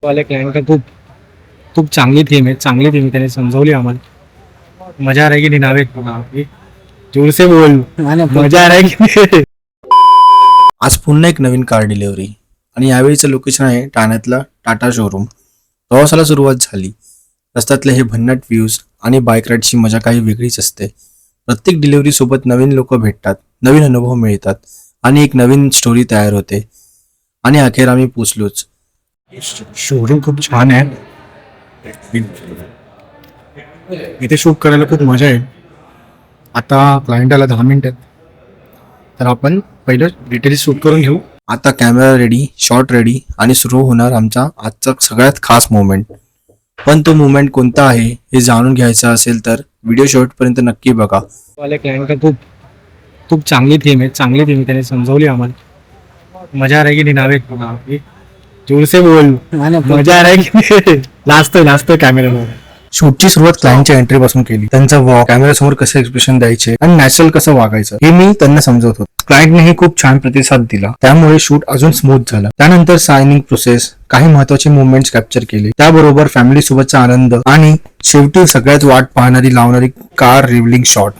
वाले क्लाइंट का खूप खूप चांगली थीम आहे, चांगली थीम त्याने समजवली आम्हाला. मजा आ रही की नहीं नावे जोर से बोल. मजा आ रही की नहीं? आज पुन्हा एक नवीन कार डिलिव्हरी आणि यावेळीचं लोकेशन आहे ठाण्यातलं टाटा शोरूम. प्रवासाला सुरुवात झाली. रस्त्यातले हे भन्नाट व्ह्यूज आणि बाईक राईडची मजा काही वेगळीच असते. प्रत्येक डिलिव्हरी सोबत नवीन लोक भेटतात, नवीन अनुभव मिळतात आणि एक नवीन स्टोरी तयार होते. आणि अखेर आम्ही पोचलोच. शोरूम खूप छान आहे. इथे शूट करायला खूप मजा आहे. आता क्लायंटला 10 मिनिटात, तर आपण पहिलं डिटेल्स शूट करून घेऊ. आता कॅमेरा रेडी, शॉट रेडी आणि सुरू होणार आमचा आजचा सगळ्यात खास मोमेंट. पण तो मोमेंट कोणता आहे हे जाणून घ्यायचं असेल तर व्हिडिओ शेवटपर्यंत नक्की बघा. वाले क्लाइंट का खूप खूप चांगली थीम आहे, चांगली थीम त्याने समजवली आम्हाला. मजा आ रही की नहीं नावे जोर से बोल. मजा आ रही की नहीं? लाजतोय कॅमेरामध्ये. शूटची सुरुवात क्लायंटच्या एंट्री पासून केली. त्यांचा वॉक, कॅमेरा समोर कसं एक्सप्रेशन द्यायचे आणि नॅचरल कसं वागायचं हे मी त्यांना समजवत होतो. क्लायंटनेही खूप छान प्रतिसाद दिला, त्यामुळे शूट अजून स्मूथ झाला. त्यानंतर सायनिंग प्रोसेस, काही महत्वाचे मुवमेंट्स कॅप्चर केले, त्याबरोबर फॅमिली सोबतचा आनंद आणि शेवटी सगळ्यात वाट पाहणारी लावणारी कार रिव्हलिंग शॉट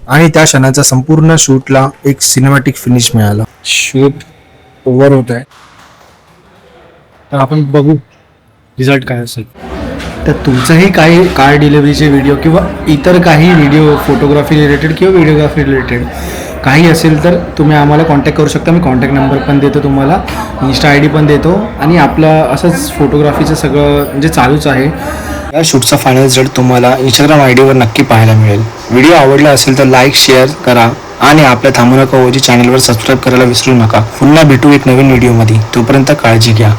आणि त्या क्षणाचा संपूर्ण शूटला एक सिनेमॅटिक फिनिश मिळाला. शूट ओव्हर होत आहे, तर आपण बघू रिझल्ट काय असेल. तर तुमचंही काही कार डिलिव्हरीचे व्हिडिओ किंवा इतर काही व्हिडिओ फोटोग्राफी रिलेटेड किंवा व्हिडिओग्राफी रिलेटेड काही असेल तर तुम्ही आम्हाला कॉन्टॅक्ट करू शकता. मी कॉन्टॅक्ट नंबर पण देतो तुम्हाला, इन्स्टा आय डी पण देतो आणि आपलं असंच फोटोग्राफीचं सगळं म्हणजे चालूच आहे. या शूटचा फायनल रिझल्ट तुम्हाला इंस्टाग्राम आय डीवर नक्की पाहायला मिळेल. व्हिडिओ आवडला असेल तर लाईक, शेअर करा आणि आपल्या थांबू नका ओजी चॅनलवर सबस्क्राईब करायला विसरू नका. पुन्हा भेटू एक नवीन व्हिडिओमध्ये. तोपर्यंत काळजी घ्या.